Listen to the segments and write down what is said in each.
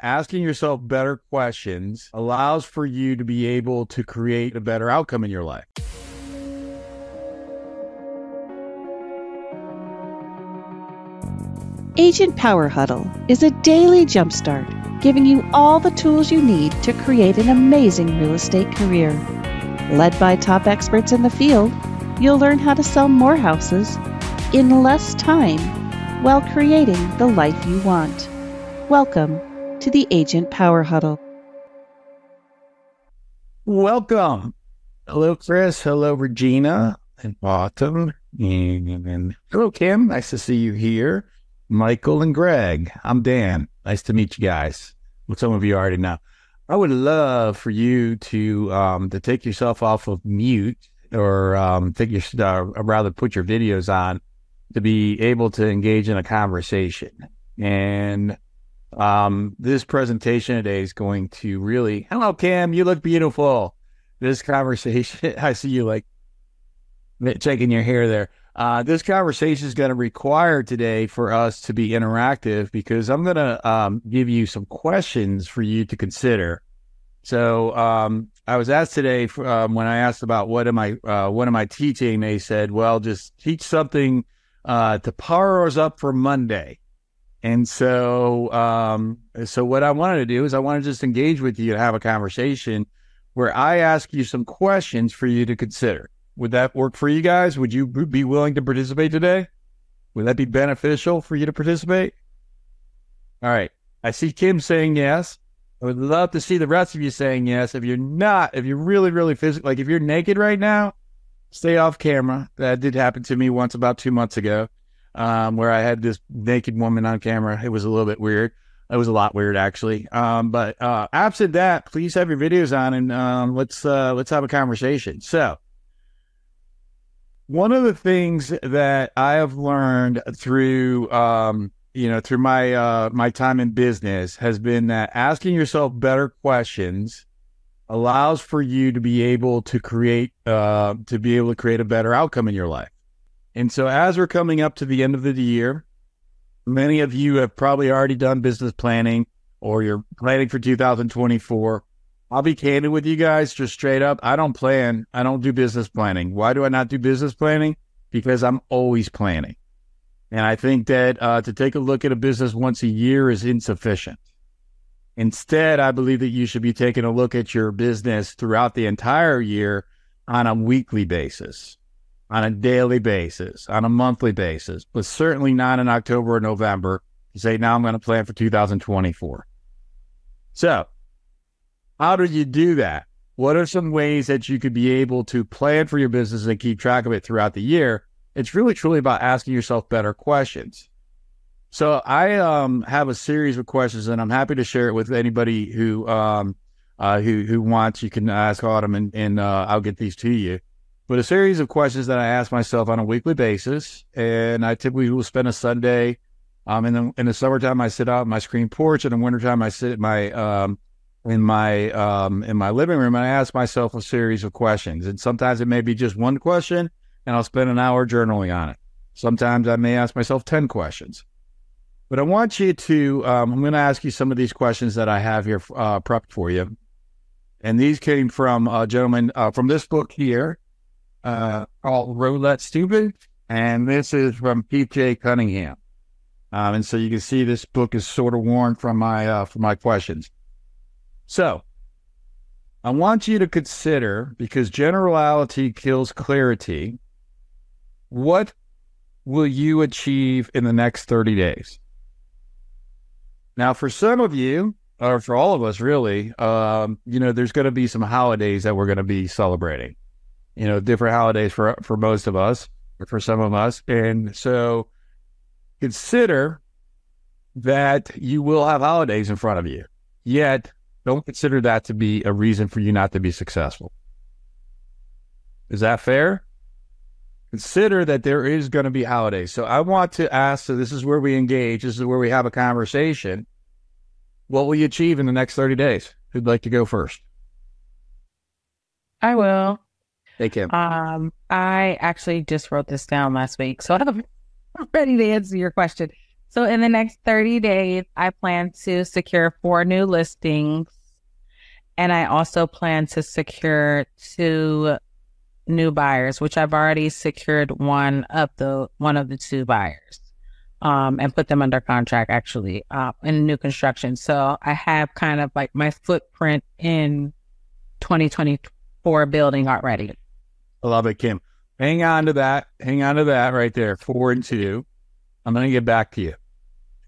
Asking yourself better questions allows for you to be able to create a better outcome in your life. Agent Power Huddle is a daily jumpstart, giving you all the tools you need to create an amazing real estate career. Led by top experts in the field, you'll learn how to sell more houses in less time while creating the life you want. Welcome to the Agent Power Huddle. Welcome. Hello, Chris. Hello, Regina and Autumn. And hello, Kim. Nice to see you here. Michael and Greg. I'm Dan. Nice to meet you guys. Well, some of you already know. I would love for you to take yourself off of mute or rather put your videos on to be able to engage in a conversation. And this presentation today is going to really, hello, Kim, you look beautiful. This conversation, I see you like checking your hair there. This conversation is going to require today for us to be interactive because I'm going to give you some questions for you to consider. So I was asked today when I asked about what am I teaching, they said, well, just teach something to power us up for Monday. And so what I wanted to do is I want to just engage with you and have a conversation where I ask you some questions for you to consider. Would that work for you guys? Would you be willing to participate today? Would that be beneficial for you to participate? All right. I see Kim saying yes. I would love to see the rest of you saying yes. If you're really, really physical, like if you're naked right now, stay off camera. That did happen to me once about 2 months ago, where I had this naked woman on camera. It was a little bit weird. It was a lot weird, actually. But absent that, please have your videos on and let's have a conversation. So, one of the things that I have learned through my time in business has been that asking yourself better questions allows for you to be able to create a better outcome in your life. And so as we're coming up to the end of the year, many of you have probably already done business planning or you're planning for 2024. I'll be candid with you guys, just straight up. I don't do business planning. Why do I not do business planning? Because I'm always planning. And I think that to take a look at a business once a year is insufficient. Instead, I believe that you should be taking a look at your business throughout the entire year on a weekly basis, on a daily basis, on a monthly basis, but certainly not in October or November to say, now I'm going to plan for 2024. So, how do you do that? What are some ways that you could be able to plan for your business and keep track of it throughout the year? It's really, truly about asking yourself better questions. So I have a series of questions, and I'm happy to share it with anybody who wants. You can ask Autumn, and I'll get these to you. But a series of questions that I ask myself on a weekly basis, and I typically will spend a Sunday. In the summertime, I sit out on my screen porch, and in the wintertime, I sit at in my living room, and I ask myself a series of questions. And sometimes it may be just one question, and I'll spend an hour journaling on it. Sometimes I may ask myself 10 questions. But I want you to, I'm going to ask you some of these questions that I have here prepped for you. And these came from a gentleman from this book here called Roulette Stupid. And this is from P.J. Cunningham. And so you can see this book is sort of worn from my questions. So, I want you to consider, because generality kills clarity, what will you achieve in the next 30 days? Now, for some of you, or for all of us really, there's going to be some holidays that we're going to be celebrating. Different holidays for most of us, or for some of us. And so, consider that you will have holidays in front of you. Yet, don't consider that to be a reason for you not to be successful. Is that fair? Consider that there is going to be holidays. So I want to ask, so this is where we engage, this is where we have a conversation. What will you achieve in the next 30 days? Who'd like to go first? I will. Hey, Kim. I actually just wrote this down last week, so I'm ready to answer your question. So in the next 30 days, I plan to secure 4 new listings. And I also plan to secure 2 new buyers, which I've already secured one of the 2 buyers, and put them under contract actually, in new construction. So I have kind of like my footprint in 2024 building already. I love it, Kim. Hang on to that. Hang on to that right there. 4 and 2. I'm going to get back to you.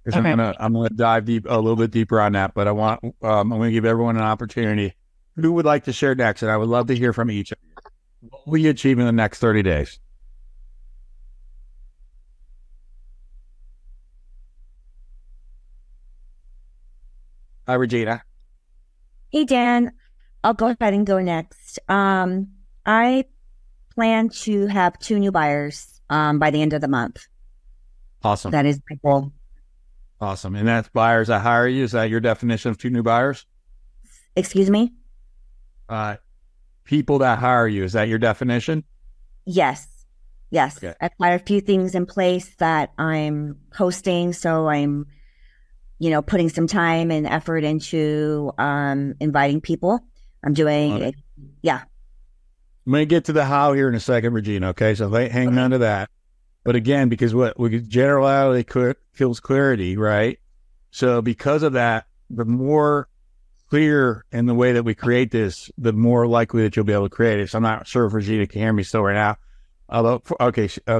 Because Okay. I'm gonna dive a little bit deeper on that, but I'm gonna give everyone an opportunity. Who would like to share next? And I would love to hear from each of you. What will you achieve in the next 30 days? Hi, Regina. Hey, Dan. I'll go ahead and go next. I plan to have 2 new buyers by the end of the month. Awesome. That is my goal. Awesome. And that's buyers that hire you. Is that your definition of 2 new buyers? Excuse me? People that hire you. Is that your definition? Yes. Yes. Okay. I've got a few things in place that I'm posting. So I'm, putting some time and effort into inviting people. I'm doing it. Yeah. I'm going to get to the how here in a second, Regina. Okay. So hang on to that. But again, because generality kills clarity, right? So because of that, the more clear in the way that we create this, the more likely that you'll be able to create it. So I'm not sure if Regina can hear me still right now.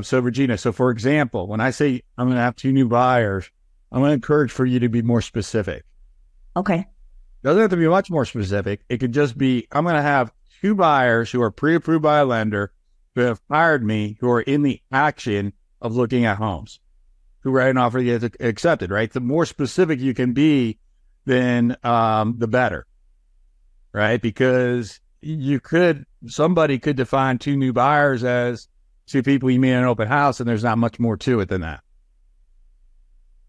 So Regina, so for example, when I say I'm going to have 2 new buyers, I'm going to encourage for you to be more specific. Okay. Doesn't have to be much more specific. It could just be, I'm going to have 2 buyers who are pre-approved by a lender who have hired me, who are in the action of looking at homes, who write an offer gets accepted, right? The more specific you can be, then the better, right? Because somebody could define 2 new buyers as 2 people you meet in an open house, and there's not much more to it than that.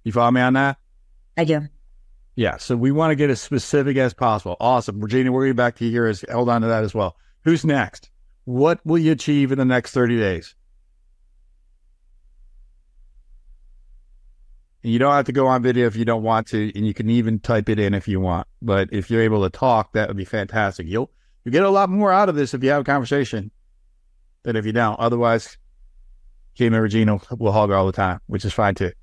You follow me on that? I do. Yeah, so we want to get as specific as possible. Awesome. Regina, we're going back to you here. Hold on to that as well. Who's next? What will you achieve in the next 30 days? And you don't have to go on video if you don't want to, and you can even type it in if you want. But if you're able to talk, that would be fantastic. You'll get a lot more out of this if you have a conversation than if you don't. Otherwise, Kim and Regina will hog all the time, which is fine too.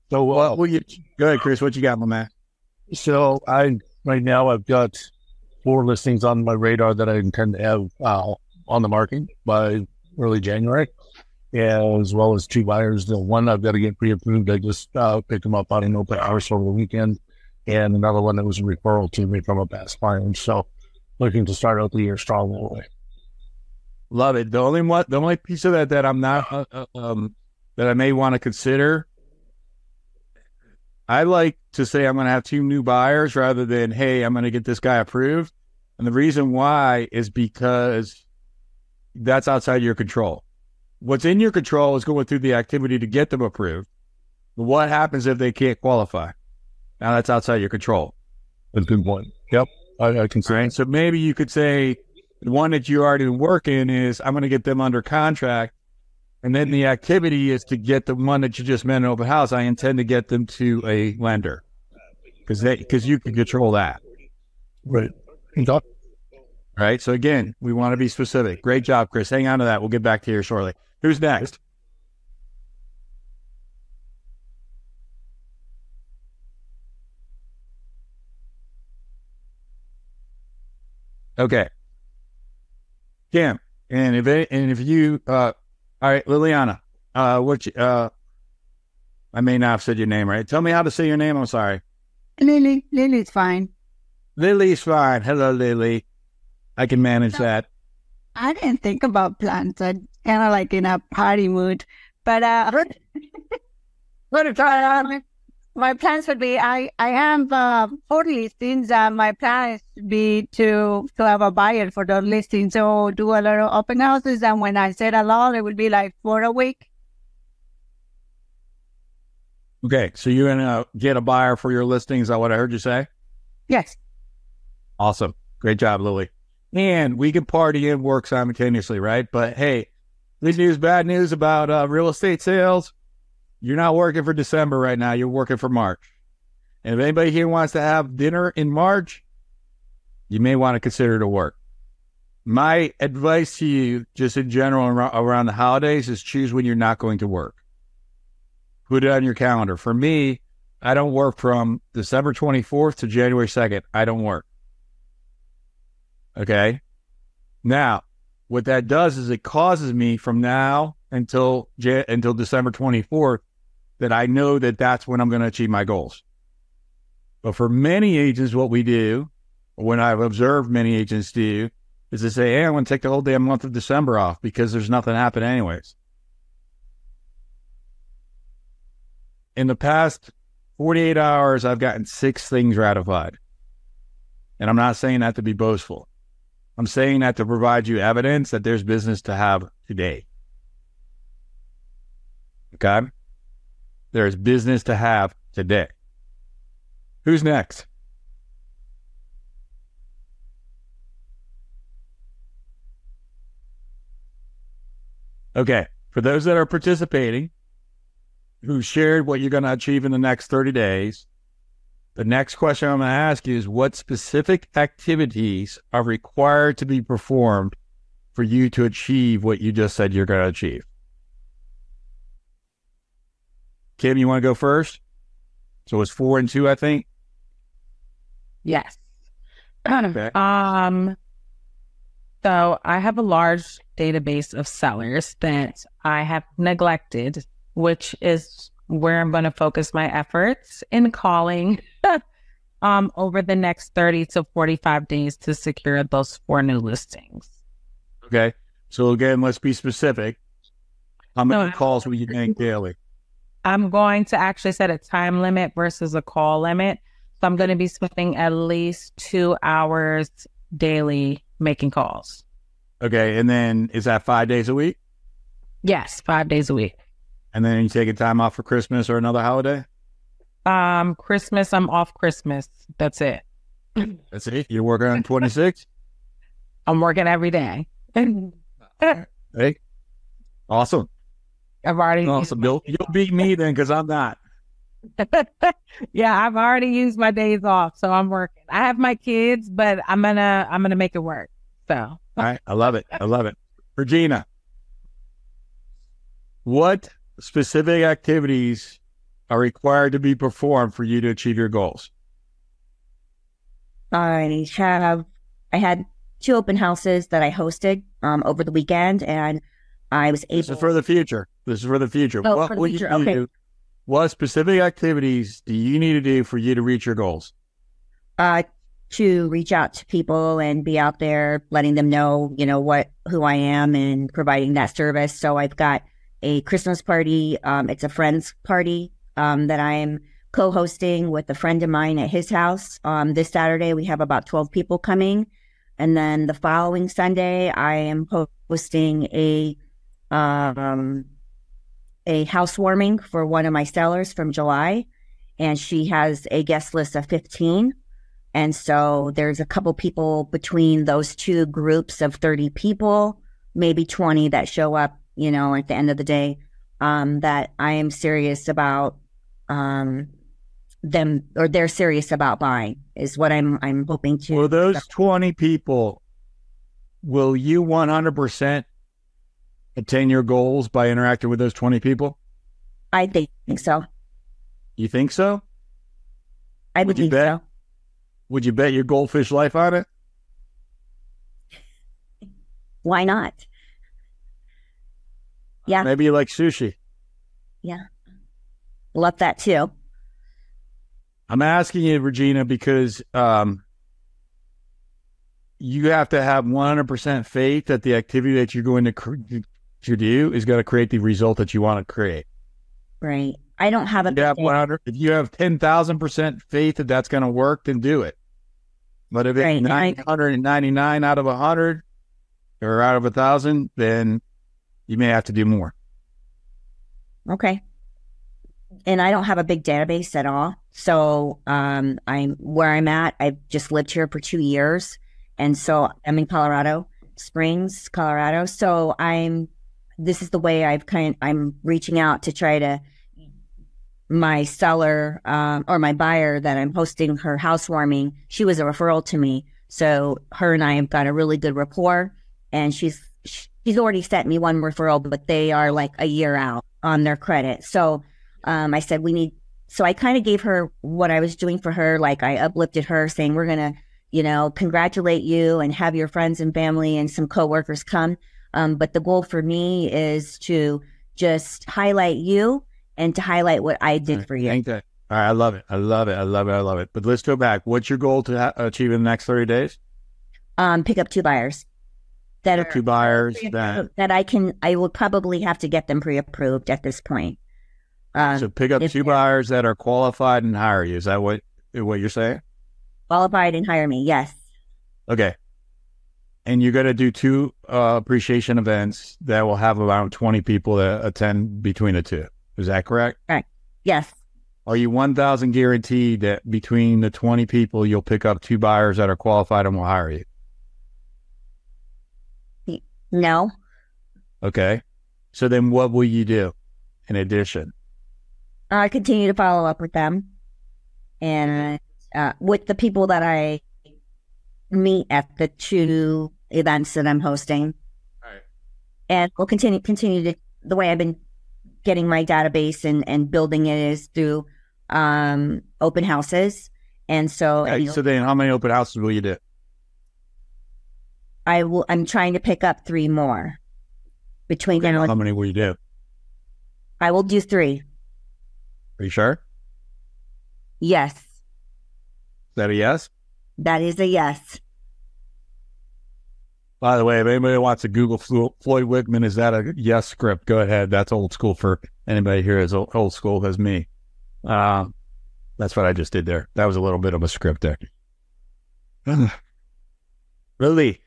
So what will you go ahead, Chris? What you got, my man? So right now I've got 4 listings on my radar that I intend to have on the market by early January, as well as 2 buyers. The one I've got to get pre-approved. I just picked them up on an open house over the weekend, and another one that was a referral to me from a past client. So looking to start out the year strong that way. Love it. The only piece of that I'm not that I may want to consider. I like to say I'm going to have 2 new buyers rather than, hey, I'm going to get this guy approved. And the reason why is because that's outside your control. What's in your control is going through the activity to get them approved. But what happens if they can't qualify? Now that's outside your control. That's a good point. Yep. I can see. Right? So maybe you could say the one that you already work in is I'm going to get them under contract. And then the activity is to get the one that you just met in open house. I intend to get them to a lender because you can control that. Right. Right. So again, we want to be specific. Great job, Chris. Hang on to that. We'll get back to you shortly. Who's next? Okay. Kim, and if you all right, Liliana, I may not have said your name right. Tell me how to say your name. I'm sorry. Lily. Lily's fine. Lily's fine. Hello, Lily. I can manage that. I didn't think about plans. I kind of like in a party mood. But my plans would be, I have 4 listings. My plan is to be to have a buyer for those listings. So do a lot of open houses. And when I said a lot, it would be like 4 a week. Okay. So you're going to get a buyer for your listing. Is that what I heard you say? Yes. Awesome. Great job, Lily. And we can party and work simultaneously, right? But hey, good news, bad news about real estate sales. You're not working for December right now. You're working for March. And if anybody here wants to have dinner in March, you may want to consider it a work. My advice to you, just in general around the holidays, is choose when you're not going to work. Put it on your calendar. For me, I don't work from December 24th to January 2nd. I don't work. Okay? Now, what that does is it causes me from now until December 24th that I know that that's when I'm going to achieve my goals. But for many agents, what we do, when I've observed many agents do, is to say, hey, I'm going to take the whole damn month of December off because there's nothing happening anyways. In the past 48 hours, I've gotten 6 things ratified. And I'm not saying that to be boastful. I'm saying that to provide you evidence that there's business to have today. Okay? There's business to have today. Who's next? Okay. For those that are participating, who shared what you're going to achieve in the next 30 days, the next question I'm going to ask you is what specific activities are required to be performed for you to achieve what you just said you're going to achieve? Kim, you want to go first? So it's 4 and 2, I think. Yes. Okay. So I have a large database of sellers that I have neglected, which is where I'm going to focus my efforts in calling over the next 30 to 45 days to secure those 4 new listings. Okay. So again, let's be specific. How many calls will you make daily? I'm going to actually set a time limit versus a call limit. So I'm going to be spending at least 2 hours daily making calls. Okay. And then is that 5 days a week? Yes, 5 days a week. And then you taking time off for Christmas or another holiday? Christmas, I'm off Christmas. That's it. That's it? You're working on 26? I'm working every day. Hey, awesome. I've already awesome. You'll beat me then because I'm not. Yeah, I've already used my days off, so I'm working. I have my kids, but I'm gonna make it work. So all right, I love it. I love it. Regina, what specific activities are required to be performed for you to achieve your goals? I had 2 open houses that I hosted over the weekend, and I was able. This is for the future. Oh, What for the will future. you Okay. do? What specific activities do you need to do for you to reach your goals? To reach out to people and be out there, letting them know, who I am and providing that service. So I've got a Christmas party. It's a friend's party that I'm co-hosting with a friend of mine at his house. This Saturday, we have about 12 people coming. And then the following Sunday, I am hosting a housewarming for one of my sellers from July. And she has a guest list of 15. And so there's a couple people between those 2 groups of 30 people, maybe 20 that show up, at the end of the day, that I am serious about them, or they're serious about buying, is what I'm hoping to. For those 20 people, will you 100% attain your goals by interacting with those 20 people? I think so. You think so? I would think so. Would you bet your goldfish life on it? Why not? Yeah. Maybe you like sushi. Yeah. Love that too. I'm asking you, Regina, because you have to have 100% faith that the activity that you're going to do is going to create the result that you want to create. Right. I don't have a. If you have 10,000% faith that that's going to work, then do it. But if it's 999 out of 100 or out of 1,000, then you may have to do more. Okay. And I don't have a big database at all. So I'm where I'm at. I've just lived here for 2 years. And so I'm in Colorado Springs, Colorado. So this is the way I'm reaching out to try to my seller or my buyer that I'm hosting her housewarming, she was a referral to me. So her and I have got a really good rapport, and she's already sent me one referral, but they are like a year out on their credit. So I said so I kind of gave her what I was doing for her. Like I uplifted her saying, we're going to, congratulate you and have your friends and family and some coworkers come. But the goal for me is to just highlight you and to highlight what I did for you. Thank that. All right, I love it. I love it. I love it. I love it. But let's go back. What's your goal to achieve in the next 30 days? Pick up 2 buyers. That I will probably have to get them pre-approved at this point. So pick up 2 buyers that are qualified and hire you. Is that what you're saying? Qualified and hire me, yes. Okay. And you're going to do 2 appreciation events that will have around 20 people that attend between the 2. Is that correct? Right. Yes. Are you 1,000 guaranteed that between the 20 people, you'll pick up 2 buyers that are qualified and will hire you? No. Okay. So then what will you do in addition? I continue to follow up with them and with the people that I meet at the 2 events that I'm hosting. All right. And we'll continue to, the way I've been getting my database and building it is through open houses. And so, so then how many open houses will you do? I'm trying to pick up 3 more between them. How many will you do? I will do 3. Are you sure? Yes. Is that a yes? That is a yes. By the way, if anybody wants to Google Floyd Wickman, is that a yes script? Go ahead. That's old school for anybody here as old school as me. That's what I just did there. That was a little bit of a script there. Lily,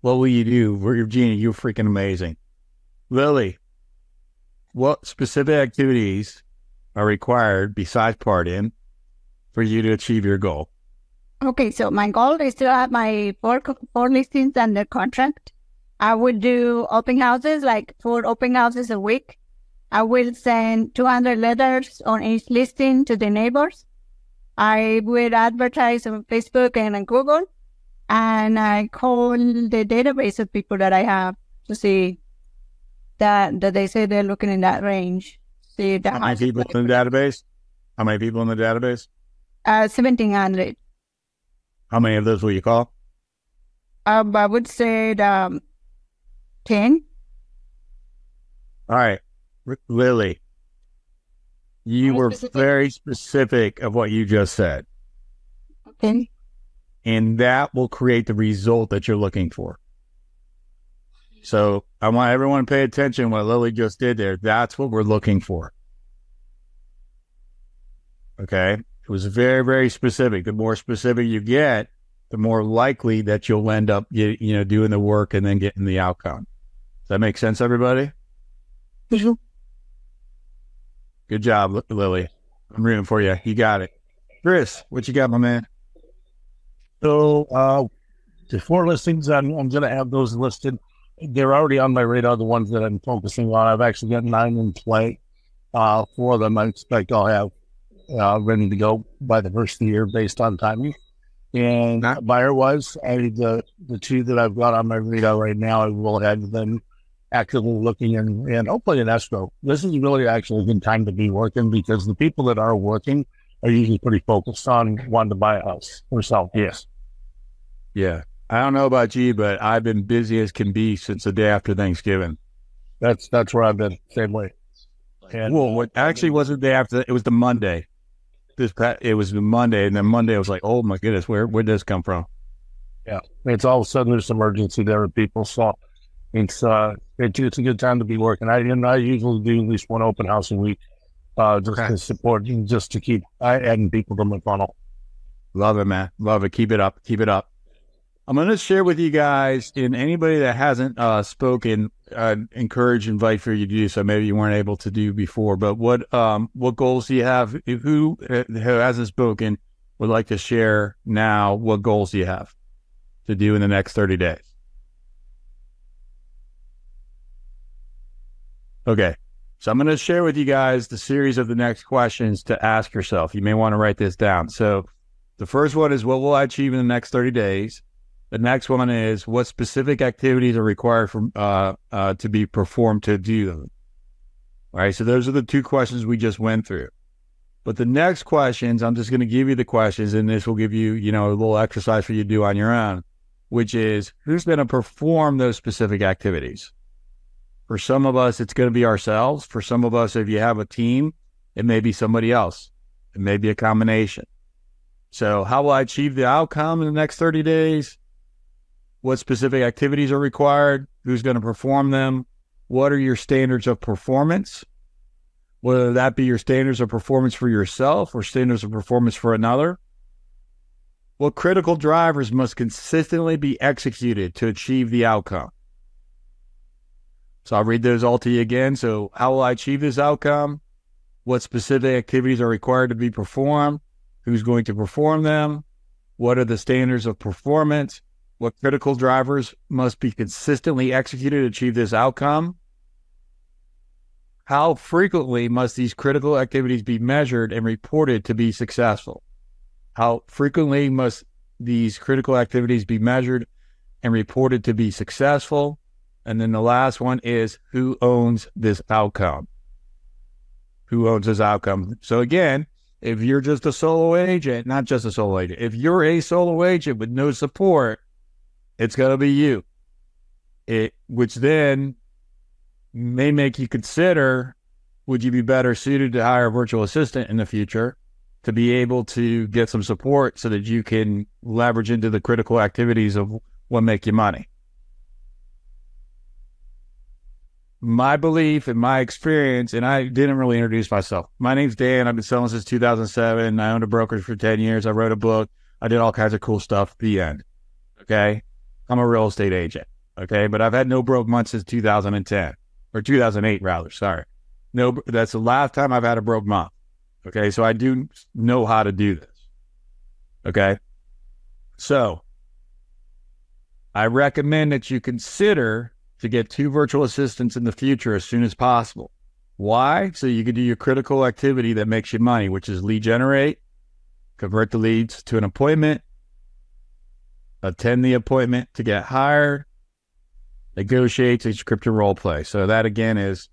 what will you do? Virginia, you're freaking amazing. Lily, what specific activities are required besides partying for you to achieve your goal? Okay, so my goal is to have my 4 listings under contract. I would do open houses, like 4 open houses a week. I will send 200 letters on each listing to the neighbors. I would advertise on Facebook and on Google. And I call the database of people that I have to see that they say they're looking in that range. See that. How many people in the database? How many people in the database? 1,700. How many of those will you call? I would say 10. All right. Lily, you were very specific of what you just said. Okay. And that will create the result that you're looking for. So I want everyone to pay attention to what Lily just did there. That's what we're looking for. Okay? It was very, very specific. The more specific you get, the more likely that you'll end up doing the work and then getting the outcome. Does that make sense, everybody? Mm-hmm. Good job, Lily. I'm rooting for you. You got it. Chris, what you got, my man? So the 4 listings, I'm going to have those listed. They're already on my radar, the ones that I'm focusing on. I've actually got 9 in play. 4 of them I expect I'll have ready to go by the first of the year based on timing. And buyer-wise, the 2 that I've got on my radar right now, I will have them actively looking and hopefully in escrow. This is really actually a good time to be working because the people that are working are usually pretty focused on wanting to buy a house or sell. Yes. Yeah. I don't know about you, but I've been busy as can be since the day after Thanksgiving. That's where I've been, same way. And what actually wasn't the day after, it was the Monday. It was the Monday, and then Monday I was like, oh my goodness, where'd this come from? Yeah. It's all of a sudden there's emergency there with people, so it's a good time to be working. I usually do at least 1 open house a week, just to support, just to keep adding people to my funnel. Love it, man. Love it. Keep it up. Keep it up. I'm going to share with you guys, and anybody that hasn't spoken, invite for you to do so. Maybe you weren't able to do before, but what goals do you have? Who hasn't spoken would like to share now? What goals do you have to do in the next 30 days? Okay. So I'm going to share with you guys the series of the next questions to ask yourself. You may want to write this down. So the first one is, what will I achieve in the next 30 days? The next one is, what specific activities are required to be performed to do them? All right, so those are the two questions we just went through. But the next questions, I'm just going to give you the questions, and this will give you, a little exercise for you to do on your own, which is, who's going to perform those specific activities? For some of us, it's going to be ourselves. For some of us, if you have a team, it may be somebody else. It may be a combination. So how will I achieve the outcome in the next 30 days? What specific activities are required? Who's going to perform them? What are your standards of performance? Whether that be your standards of performance for yourself or standards of performance for another. What critical drivers must consistently be executed to achieve the outcome? So I'll read those all to you again. So how will I achieve this outcome? What specific activities are required to be performed? Who's going to perform them? What are the standards of performance? What critical drivers must be consistently executed to achieve this outcome? How frequently must these critical activities be measured and reported to be successful? How frequently must these critical activities be measured and reported to be successful? And then the last one is, who owns this outcome? Who owns this outcome? So again, if you're just a solo agent, not just a solo agent, if you're a solo agent with no support, it's going to be you. Which then may make you consider, would you be better suited to hire a virtual assistant in the future to be able to get some support so that you can leverage into the critical activities of what make you money? My belief and my experience, and I didn't really introduce myself. My name's Dan. I've been selling since 2007. I owned a brokerage for 10 years. I wrote a book. I did all kinds of cool stuff. The end. Okay. I'm a real estate agent. Okay. But I've had no broke month since 2010 or 2008 rather. Sorry. No, that's the last time I've had a broke month. Okay. So I do know how to do this. Okay. So I recommend that you consider to get 2 virtual assistants in the future as soon as possible. Why? So you can do your critical activity that makes you money, which is lead generate, convert the leads to an appointment, attend the appointment to get hired, negotiate, subscription role play. So that again is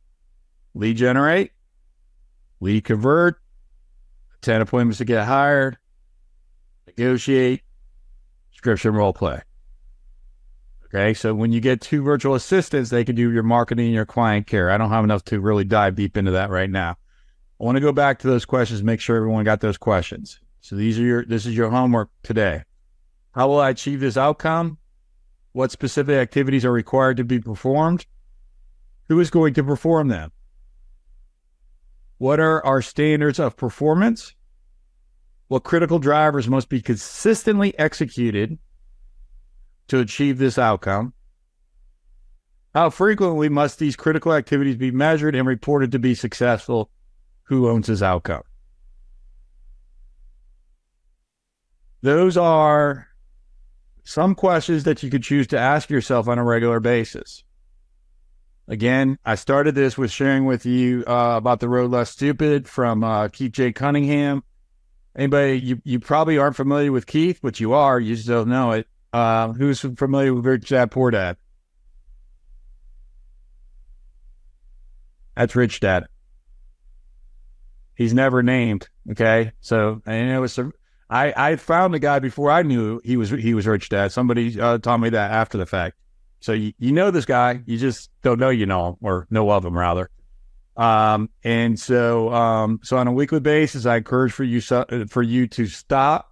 lead generate, lead convert, attend appointments to get hired, negotiate, subscription role play. Okay, so when you get 2 virtual assistants, they can do your marketing and your client care. I don't have enough to really dive deep into that right now. I want to go back to those questions, make sure everyone got those questions. So this is your homework today. How will I achieve this outcome? What specific activities are required to be performed? Who is going to perform them? What are our standards of performance? What critical drivers must be consistently executed to achieve this outcome? How frequently must these critical activities be measured and reported to be successful? Who owns this outcome? Those are some questions that you could choose to ask yourself on a regular basis. Again, I started this with sharing with you about The Road Less Stupid from Keith J. Cunningham. Anybody, you probably aren't familiar with Keith, but you are, you just don't know it. Who's familiar with Rich Dad, Poor Dad? That's Rich Dad. He's never named. Okay. So, I found the guy before I knew he was Rich Dad. Somebody taught me that after the fact. So you know this guy, you just don't know you know him, or know of him rather. So on a weekly basis, I encourage for you to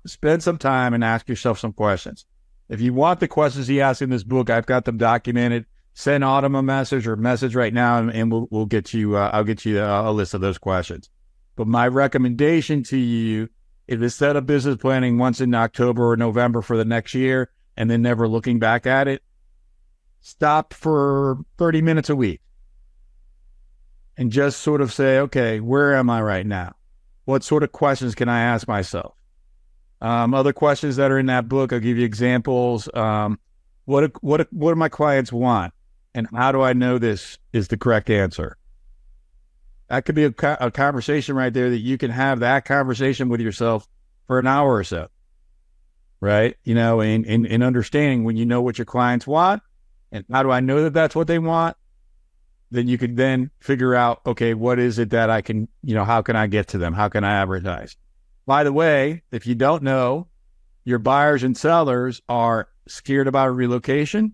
spend some time and ask yourself some questions. If you want the questions he asks in this book, I've got them documented. Send Autumn a message or message right now, and we'll get you. I'll get you a list of those questions. But my recommendation to you is to set up business planning once in October or November for the next year, and then never looking back at it. Stop for 30 minutes a week and just sort of say, okay, where am I right now? What sort of questions can I ask myself? Other questions that are in that book, I'll give you examples. What do my clients want? And how do I know this is the correct answer? That could be a conversation right there that you can have that conversation with yourself for an hour or so, right? You know, in understanding when you know what your clients want and how do I know that that's what they want, then you can then figure out, okay, what is it that I can, you know, how can I get to them? How can I advertise? By the way, if you don't know, your buyers and sellers are scared about a relocation.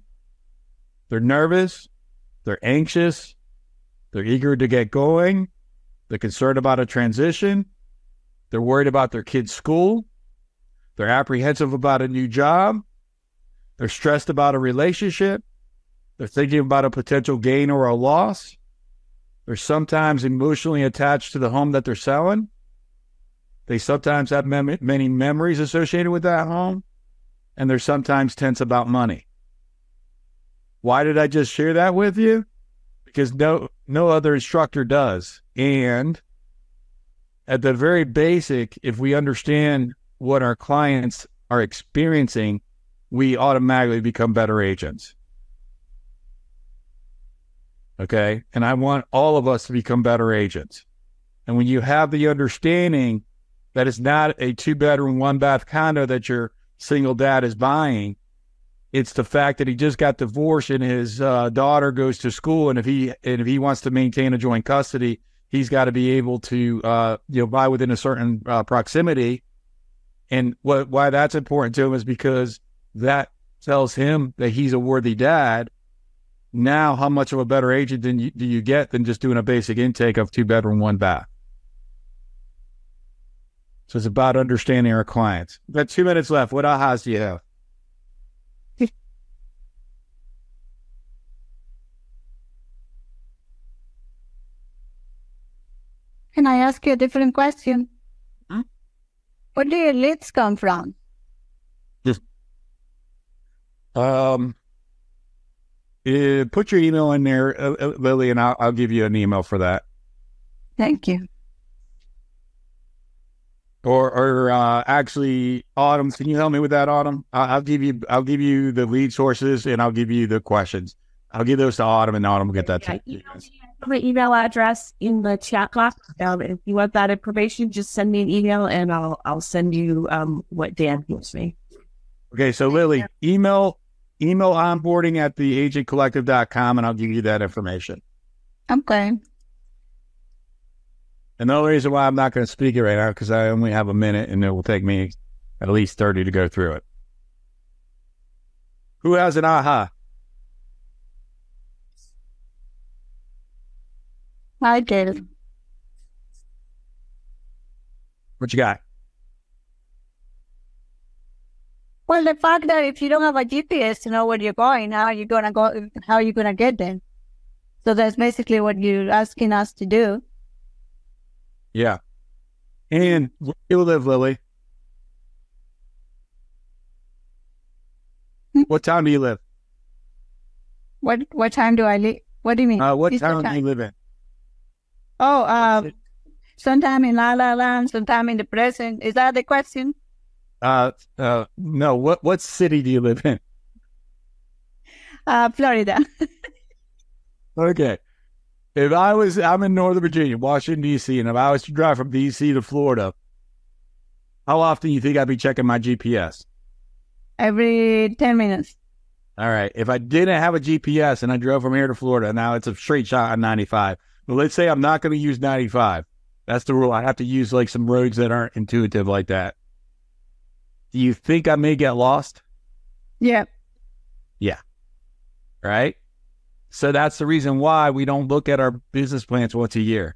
They're nervous. They're anxious. They're eager to get going. They're concerned about a transition. They're worried about their kids' school. They're apprehensive about a new job. They're stressed about a relationship. They're thinking about a potential gain or a loss. They're sometimes emotionally attached to the home that they're selling. They sometimes have many memories associated with that home. And they're sometimes tense about money. Why did I just share that with you? Because no other instructor does. And at the very basic, if we understand what our clients are experiencing, we automatically become better agents. Okay? And I want all of us to become better agents. And when you have the understanding that it's not a 2-bedroom, 1-bath condo that your single dad is buying, it's the fact that he just got divorced and his daughter goes to school, and if he wants to maintain a joint custody, he's got to be able to buy within a certain proximity. And why that's important to him is because that tells him that he's a worthy dad. Now, how much of a better agent do you get than just doing a basic intake of 2-bedroom, 1-bath? So it's about understanding our clients. We've got 2 minutes left. What ahas do you have? Can I ask you a different question? Huh? Where do your leads come from? Just put your email in there, Lily, and I'll give you an email for that. Thank you. Or actually, Autumn, can you help me with that, Autumn? I'll give you the lead sources and I'll give you the questions. I'll give those to Autumn, and Autumn will get that to you. My email address in the chat box. If you want that information, just send me an email and I'll send you what Dan gives me. Okay, so Lily, email onboarding at theagentcollective.com and I'll give you that information. Okay. And the only reason why I'm not going to speak it right now because I only have a minute and it will take me at least 30 to go through it. Who has an aha? I did. What you got? Well, the fact that if you don't have a GPS to know where you're going, how are you gonna get there? So that's basically what you're asking us to do. Yeah. And where do you live, Lily? What town do you live? What time do I live? What do you mean? What town do you live in? Oh, sometime in La La Land, sometime in the present. Is that the question? No. What city do you live in? Florida. Okay. I'm in Northern Virginia, Washington, D.C., and if I was to drive from D.C. to Florida, how often do you think I'd be checking my GPS? Every 10 minutes. All right. If I didn't have a GPS and I drove from here to Florida, now it's a straight shot on 95. But let's say I'm not going to use 95. That's the rule. I have to use like some roads that aren't intuitive like that. Do you think I may get lost? Yeah. Yeah. Right? So that's the reason why we don't look at our business plans once a year.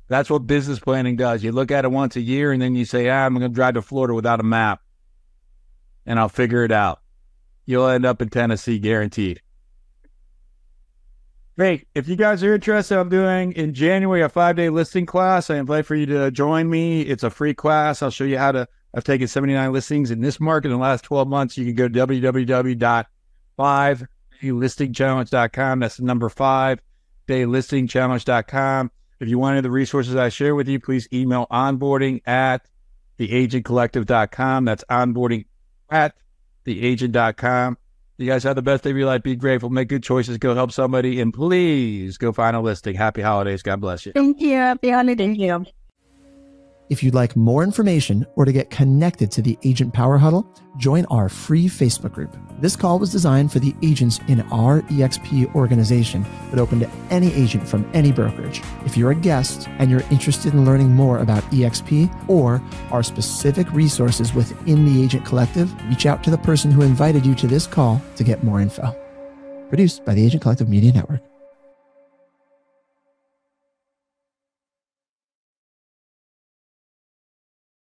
That's what business planning does. You look at it once a year and then you say, I'm going to drive to Florida without a map and I'll figure it out. You'll end up in Tennessee, guaranteed. Great. If you guys are interested, I'm doing in January a 5-day listing class. I invite for you to join me. It's a free class. I'll show you I've taken 79 listings in this market in the last 12 months. You can go to www.5daylistingchallenge.com. That's the number 5daylistingchallenge.com. If you want any of the resources I share with you, please email onboarding at theagentcollective.com. That's onboarding at theagent.com. You guys have the best day of your life. Be grateful. Make good choices. Go help somebody. And please go find a listing. Happy holidays. God bless you. Thank you. Happy holiday. Thank you. If you'd like more information or to get connected to the Agent Power Huddle, join our free Facebook group. This call was designed for the agents in our EXP organization, but open to any agent from any brokerage. If you're a guest and you're interested in learning more about EXP or our specific resources within the Agent Collective, reach out to the person who invited you to this call to get more info. Produced by the Agent Collective Media Network.